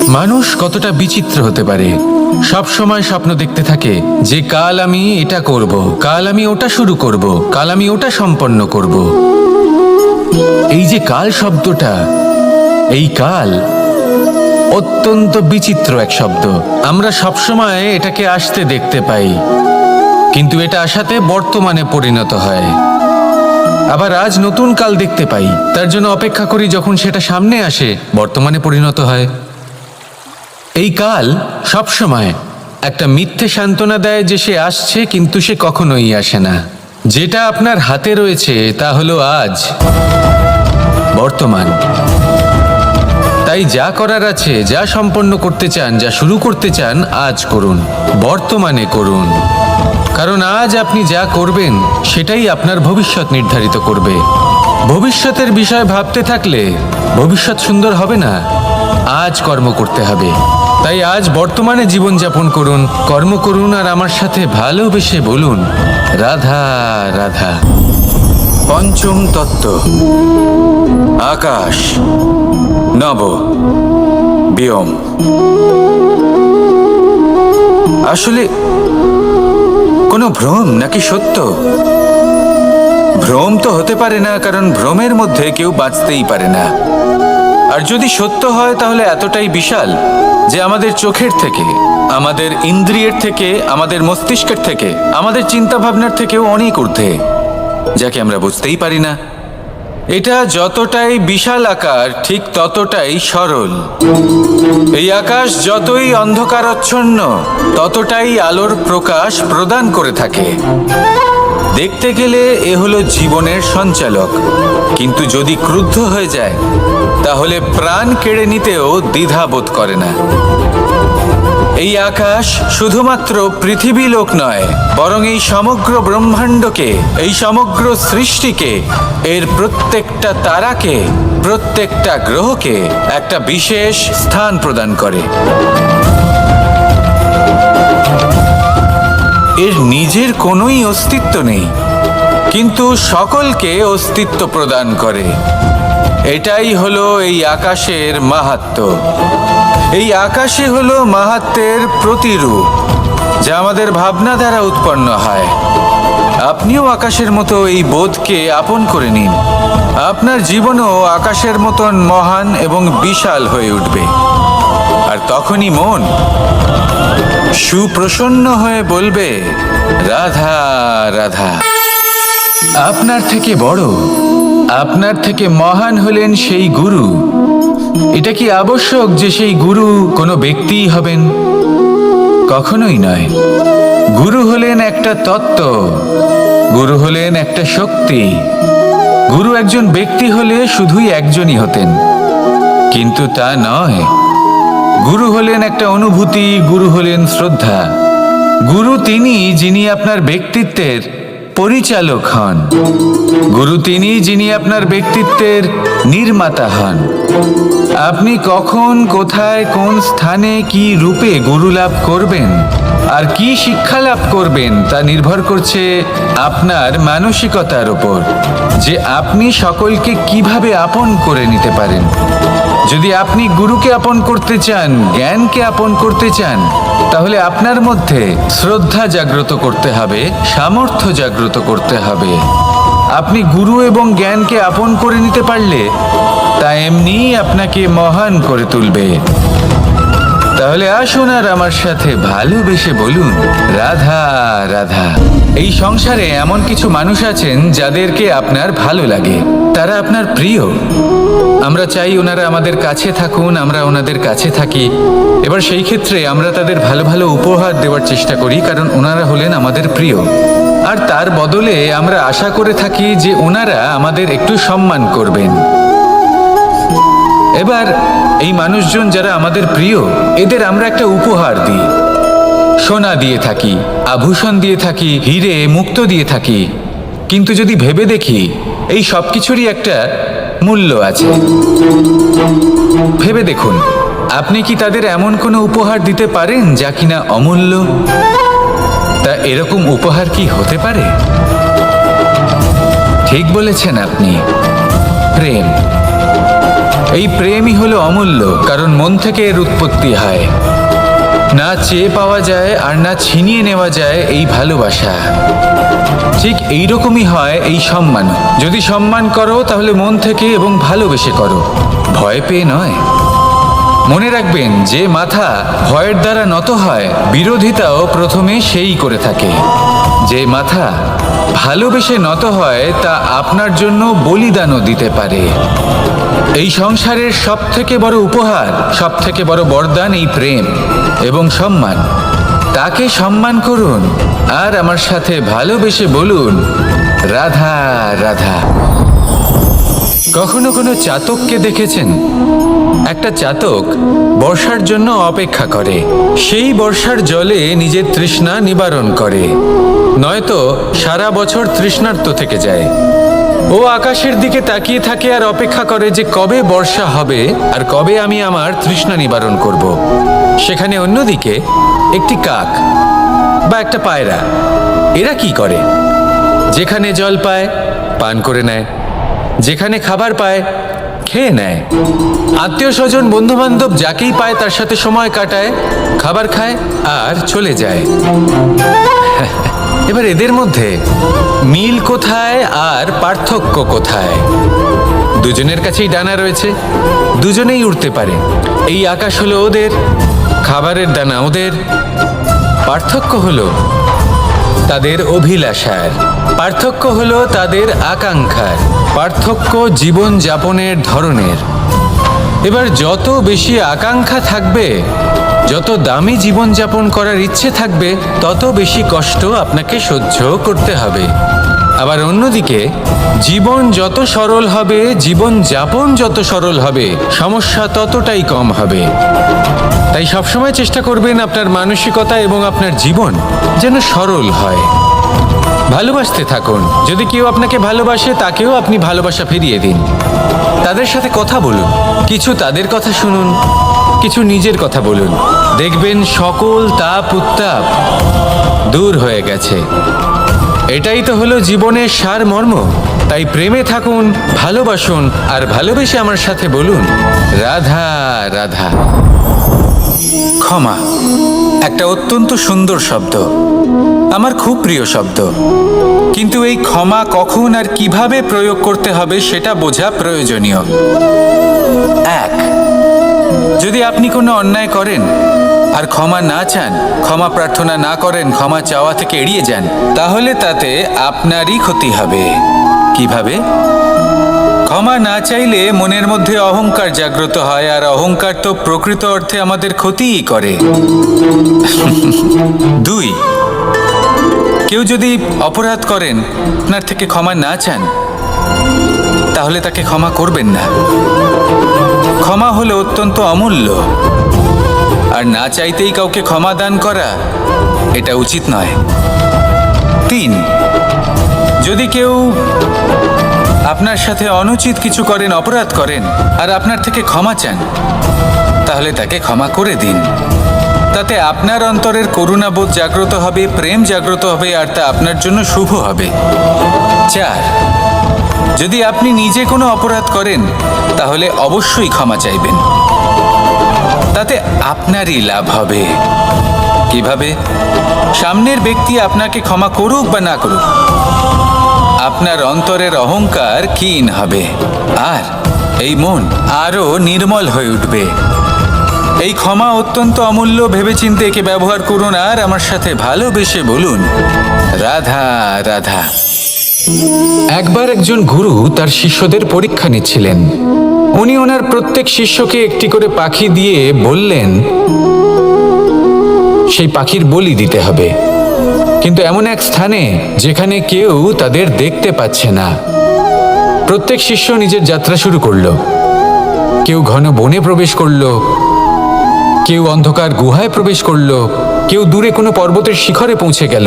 মানুষ কতটা বিচিত্র হতে পারে। সব সময় স্বপ্ন দেখতে থাকে যে কাল আমি এটা করব, কাল আমি ওটা শুরু করব, কাল আমি ওটা সম্পন্ন করব। এই যে কাল শব্দটা, এই কাল অত্যন্ত বিচিত্র এক শব্দ। আমরা সবসময় এটাকে আসতে দেখতে পাই, কিন্তু এটা আসাতে বর্তমানে পরিণত হয়। আবার আজ নতুন কাল দেখতে পাই, তার জন্য অপেক্ষা করি যখন সেটা সামনে আসে, বর্তমানে পরিণত হয়। এই কাল সবসময় একটা মিথ্যে সান্ত্বনা দেয় যে সে আসছে, কিন্তু সে কখনোই আসে না। যেটা আপনার হাতে রয়েছে তা হলো আজ, বর্তমান। তাই যা করার আছে, যা সম্পন্ন করতে চান, যা শুরু করতে চান, আজ করুন, বর্তমানে করুন। কারণ আজ আপনি যা করবেন সেটাই আপনার ভবিষ্যৎ নির্ধারিত করবে। ভবিষ্যতের বিষয় ভাবতে থাকলে ভবিষ্যৎ সুন্দর হবে না। আজ কর্ম করতে হবে। তাই আজ বর্তমানে জীবনযাপন করুন, কর্ম করুন, আর আমার সাথে ভালোবেসে বলুন রাধা রাধা। পঞ্চম তত্ত্ব, আকাশ, নব, ব্যোম। আসলে কোনো ভ্রম নাকি সত্য? ভ্রম তো হতে পারে না, কারণ ভ্রমের মধ্যে কেউ বাঁচতেই পারে না। আর যদি সত্য হয় তাহলে এতটাই বিশাল যে আমাদের চোখের থেকে, আমাদের ইন্দ্রিয়ের থেকে, আমাদের মস্তিষ্কের থেকে, আমাদের চিন্তা ভাবনার থেকেও অনেক ঊর্ধ্বে, যাকে আমরা বুঝতেই পারি না। এটা যতটাই বিশাল আকার, ঠিক ততটাই সরল। এই আকাশ যতই অন্ধকারাচ্ছন্ন, ততটাই আলোর প্রকাশ প্রদান করে থাকে। দেখতে গেলে এ হলো জীবনের সঞ্চালক, কিন্তু যদি ক্রুদ্ধ হয়ে যায় তাহলে প্রাণ কেড়ে নিতেও দ্বিধা বোধ করে না। এই আকাশ শুধুমাত্র পৃথিবী লোক নয়, বরং এই সমগ্র ব্রহ্মাণ্ডকে, এই সমগ্র সৃষ্টিকে, এর প্রত্যেকটা তারাকে, প্রত্যেকটা গ্রহকে একটা বিশেষ স্থান প্রদান করে। এর নিজের কোনোই অস্তিত্ব নেই, কিন্তু সকলকে অস্তিত্ব প্রদান করে। এটাই হলো এই আকাশের মাহাত্ম্য। এই আকাশই হলো মাহাত্ম্যের প্রতিরূপ, যা আমাদের ভাবনা দ্বারা উৎপন্ন হয়। আপনিও আকাশের মতো এই বোধকে আপন করে নিন। আপনার জীবনও আকাশের মতন মহান এবং বিশাল হয়ে উঠবে। আর তখনই মন সুপ্রসন্ন হয়ে বলবে রাধা রাধা। আপনার থেকে বড়, আপনার থেকে মহান হলেন সেই গুরু। এটা কি আবশ্যক যে সেই গুরু কোনো ব্যক্তিই হবেন? কখনোই নয়। গুরু হলেন একটা তত্ত্ব, গুরু হলেন একটা শক্তি। গুরু একজন ব্যক্তি হলে শুধুই একজনই হতেন, কিন্তু তা নয়। গুরু হলেন একটা অনুভূতি, গুরু হলেন শ্রদ্ধা। গুরু তিনি যিনি আপনার ব্যক্তিত্বের পরিচালক হন। গুরু তিনি যিনি আপনার ব্যক্তিত্বের নির্মাতা হন। আপনি কখন, কোথায়, কোন স্থানে, কি রূপে গুরু লাভ করবেন আর কি শিক্ষা লাভ করবেন তা নির্ভর করছে আপনার মানসিকতার উপর, যে আপনি সকলকে কিভাবে আপন করে নিতে পারেন। যদি আপনি গুরুকে আপন করতে চান, জ্ঞানকে আপন করতে চান, তাহলে আপনার মধ্যে শ্রদ্ধা জাগ্রত করতে হবে, সামর্থ্য জাগ্রত করতে হবে। আপনি গুরু এবং জ্ঞানকে আপন করে নিতে পারলে তা এমনিই আপনাকে মহান করে তুলবে। তাহলে আসুন আর আমার সাথে ভালোবেসে বলুন রাধা রাধা। এই সংসারে এমন কিছু মানুষ আছেন যাদেরকে আপনার ভালো লাগে, তারা আপনার প্রিয়। আমরা চাই ওনারা আমাদের কাছে থাকুন, আমরা ওনাদের কাছে থাকি। এবার সেই ক্ষেত্রে আমরা তাদের ভালো ভালো উপহার দেওয়ার চেষ্টা করি, কারণ ওনারা হলেন আমাদের প্রিয়। আর তার বদলে আমরা আশা করে থাকি যে ওনারা আমাদের একটু সম্মান করবেন। এবার এই মানুষজন যারা আমাদের প্রিয়, এদের আমরা একটা উপহার দিই। সোনা দিয়ে থাকি, আভূষণ দিয়ে থাকি, হিরে মুক্তো দিয়ে থাকি। কিন্তু যদি ভেবে দেখি, এই সব কিছুরই একটা মূল্য আছে। ভেবে দেখুন, আপনি কি তাদের এমন কোনো উপহার দিতে পারেন যা কিনা অমূল্য? তা এরকম উপহার কি হতে পারে? ঠিক বলেছেন আপনি, প্রেম। এই প্রেমই হলো অমূল্য, কারণ মন থেকে এর উৎপত্তি হয়। না চেয়ে পাওয়া যায় আর না ছিনিয়ে নেওয়া যায় এই ভালোবাসা। ঠিক এইরকমই হয় এই সম্মান। যদি সম্মান করো তাহলে মন থেকে এবং ভালোবেসে করো, ভয় পেয়ে নয়। মনে রাখবেন, যে মাথা ভয়ের দ্বারা নত হয়, বিরোধিতাও প্রথমে সেই করে থাকে। যে মাথা ভালোবেসে নত হয় তা আপনার জন্য বলিদানও দিতে পারে। এই সংসারের সব থেকে বড় উপহার, সব থেকে বড় বরদান এই প্রেম এবং সম্মান। তাকে সম্মান করুন আর আমার সাথে ভালোবেসে বলুন, রাধা রাধা। কখনো কোনো চাতককে দেখেছেন? একটা চাতক বর্ষার জন্য অপেক্ষা করে, সেই বর্ষার জলে নিজের তৃষ্ণা নিবারণ করে, নয়তো সারা বছর তৃষ্ণার্ত থেকে যায়। ও আকাশের দিকে তাকিয়ে থাকে আর অপেক্ষা করে যে কবে বর্ষা হবে আর কবে আমি আমার তৃষ্ণা নিবারণ করব। সেখানে অন্যদিকে একটি কাক বা একটা পায়রা, এরা কি করে? যেখানে জল পায় পান করে নেয়, যেখানে খাবার পায় খেয়ে নেয়, আত্মীয় স্বজন বন্ধু বান্ধব যাকেই পায় তার সাথে সময় কাটায়, খাবার খায় আর চলে যায়। এবার এদের মধ্যে মিল কোথায় আর পার্থক্য কোথায়? দুজনের কাছেই ডানা রয়েছে, দুজনেই উড়তে পারে। এই আকাশ হলো ওদের, খাবারের দানা ওদের। পার্থক্য হলো তাদের অভিলাষার, পার্থক্য হলো তাদের আকাঙ্ক্ষার, পার্থক্য জীবন যাপনের ধরনের। এবার যত বেশি আকাঙ্ক্ষা থাকবে, যত দামি জীবনযাপন করার ইচ্ছে থাকবে, তত বেশি কষ্ট আপনাকে সহ্য করতে হবে। আবার অন্যদিকে জীবন যত সরল হবে, জীবন যাপন যত সরল হবে, সমস্যা ততটাই কম হবে। তাই সবসময় চেষ্টা করবেন আপনার মানসিকতা এবং আপনার জীবন যেন সরল হয়। ভালোবাসতে থাকুন। যদি কেউ আপনাকে ভালোবাসে, তাকেও আপনি ভালোবাসা ফিরিয়ে দিন। তাদের সাথে কথা বলুন, কিছু তাদের কথা শুনুন, কিছু নিজের কথা বলুন। দেখবেন সকল তাপ উত্তাপ দূর হয়ে গেছে। এটাই তো হলো জীবনের সারমর্ম। তাই প্রেমে থাকুন, ভালোবাসুন, আর ভালোবেসে আমার সাথে বলুন, রাধা রাধা। ক্ষমা একটা অত্যন্ত সুন্দর শব্দ, আমার খুব প্রিয় শব্দ। কিন্তু এই ক্ষমা কখন আর কিভাবে প্রয়োগ করতে হবে সেটা বোঝা প্রয়োজনীয়। এক, যদি আপনি কোনো অন্যায় করেন আর ক্ষমা না চান, ক্ষমা প্রার্থনা না করেন, ক্ষমা চাওয়া থেকে এড়িয়ে যান, তাহলে তাতে আপনারই ক্ষতি হবে। কিভাবে? ক্ষমা না চাইলে মনের মধ্যে অহংকার জাগ্রত হয়, আর অহংকার তো প্রকৃত অর্থে আমাদের ক্ষতিই করে। দুই, কেউ যদি অপরাধ করেন, আপনার থেকে ক্ষমা না চান, তাহলে তাকে ক্ষমা করবেন না। ক্ষমা হলো অত্যন্ত অমূল্য, আর না চাইতেই কাউকে ক্ষমা দান করা এটা উচিত নয়। তিন, যদি কেউ আপনার সাথে অনুচিত কিছু করেন, অপরাধ করেন, আর আপনার থেকে ক্ষমা চান, তাহলে তাকে ক্ষমা করে দিন। তাতে আপনার অন্তরের করুণাবোধ জাগ্রত হবে, প্রেম জাগ্রত হবে, আর তা আপনার জন্য শুভ হবে। চার, যদি আপনি নিজে কোনো অপরাধ করেন, তাহলে অবশ্যই ক্ষমা চাইবেন। তাতে আপনারই লাভ হবে। কিভাবে? সামনের ব্যক্তি আপনাকে ক্ষমা করুক বা না করুক, আপনার অন্তরের অহংকার ক্ষীণ হবে, আর এই মন আরো নির্মল হয়ে উঠবে। এই ক্ষমা অত্যন্ত অমূল্য, ভেবেচিন্তে একে ব্যবহার করুন, আর আমার সাথে ভালোবেসে বলুন, রাধা রাধা। একবার একজন গুরু তার শিষ্যদের পরীক্ষা নিচ্ছিলেন। উনি ওনার প্রত্যেক শিষ্যকে একটি করে পাখি দিয়ে বললেন সেই পাখির বলি দিতে হবে, কিন্তু এমন এক স্থানে যেখানে কেউ তাদের দেখতে পাচ্ছে না। প্রত্যেক শিষ্য নিজের যাত্রা শুরু করলো। কেউ ঘন বনে প্রবেশ করলো, কেউ অন্ধকার গুহায় প্রবেশ করলো, কেউ দূরে কোনো পর্বতের শিখরে পৌঁছে গেল।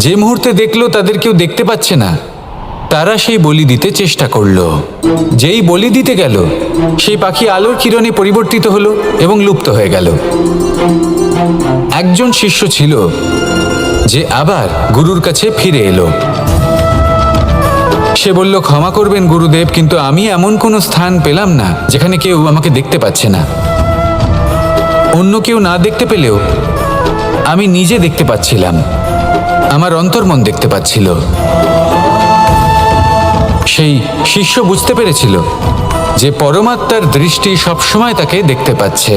যে মুহূর্তে দেখলো তাদের কেউ দেখতে পাচ্ছে না, তারা সেই বলি দিতে চেষ্টা করলো। যেই বলি দিতে গেল, সেই পাখি আলোর কিরণে পরিবর্তিত হলো এবং লুপ্ত হয়ে গেল। একজন শিষ্য ছিল যে আবার গুরুর কাছে ফিরে এলো। সে বলল, ক্ষমা করবেন গুরুদেব, কিন্তু আমি এমন কোনো স্থান পেলাম না যেখানে কেউ আমাকে দেখতে পাচ্ছে না। অন্য কেউ না দেখতে পেলেও আমি নিজে দেখতে পাচ্ছিলাম, আমার অন্তর্মন দেখতে পাচ্ছিল। সেই শিষ্য বুঝতে পেরেছিল যে পরমাত্মার দৃষ্টি সবসময় তাকে দেখতে পাচ্ছে,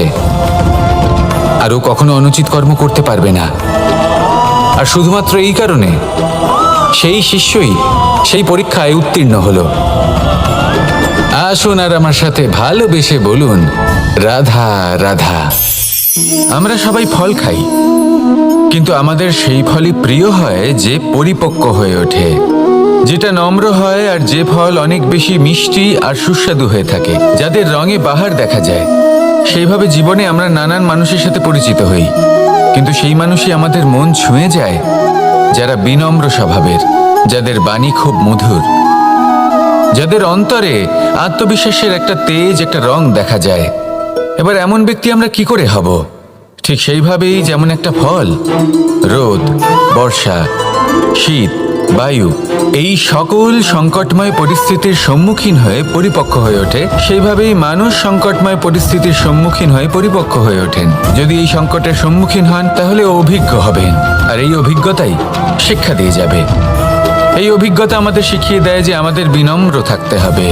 আর ও কখনো অনুচিত কর্ম করতে পারবে না। আর শুধুমাত্র এই কারণে সেই শিষ্যই সেই পরীক্ষায় উত্তীর্ণ হলো। আসুন আর আমার সাথে ভালোবেসে বলুন, রাধা রাধা। আমরা সবাই ফল খাই, কিন্তু আমাদের সেই ফলই প্রিয় হয় যে পরিপক্ক হয়ে ওঠে, যেটা নম্র হয়, আর যে ফল অনেক বেশি মিষ্টি আর সুস্বাদু হয়ে থাকে, যাদের রঙে বাহার দেখা যায়। সেইভাবে জীবনে আমরা নানান মানুষের সাথে পরিচিত হই, কিন্তু সেই মানুষই আমাদের মন ছুঁয়ে যায় যারা বিনম্র স্বভাবের, যাদের বাণী খুব মধুর, যাদের অন্তরে আত্মবিশ্বাসের একটা তেজ, একটা রং দেখা যায়। এবার এমন ব্যক্তি আমরা কি করে হব? ঠিক সেইভাবেই যেমন একটা ফল রোদ, বর্ষা, শীত, বায়ু এই সকল সংকটময় পরিস্থিতির সম্মুখীন হয়ে পরিপক্ক হয়ে ওঠে, সেইভাবেই মানুষ সংকটময় পরিস্থিতির সম্মুখীন হয়ে পরিপক্ক হয়ে ওঠেন। যদি এই সংকটের সম্মুখীন হন তাহলে অভিজ্ঞ হবেন, আর এই অভিজ্ঞতাই শিক্ষা দিয়ে যাবে। এই অভিজ্ঞতা আমাদের শিখিয়ে দেয় যে আমাদের বিনম্র থাকতে হবে,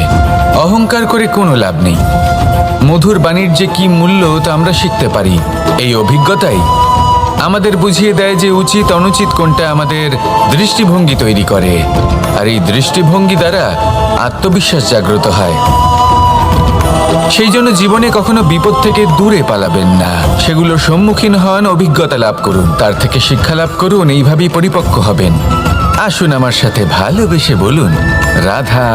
অহংকার করে কোনো লাভ নেই। মধুর বাণীর যে কি মূল্য তা আমরা শিখতে পারি। এই অভিজ্ঞতাই আমাদের বুঝিয়ে দেয় যে উচিত অনুচিত কোনটা, আমাদের দৃষ্টিভঙ্গি তৈরি করে, আর এই দৃষ্টিভঙ্গি দ্বারা আত্মবিশ্বাস জাগ্রত হয়। সেই জন্য জীবনে কখনো বিপদ থেকে দূরে পালাবেন না, সেগুলোর সম্মুখীন হন, অভিজ্ঞতা লাভ করুন, তার থেকে শিক্ষা লাভ করুন, এইভাবেই পরিপক্ক হবেন। আসুন আমার সাথে ভালোবেসে বলুন, রাধা।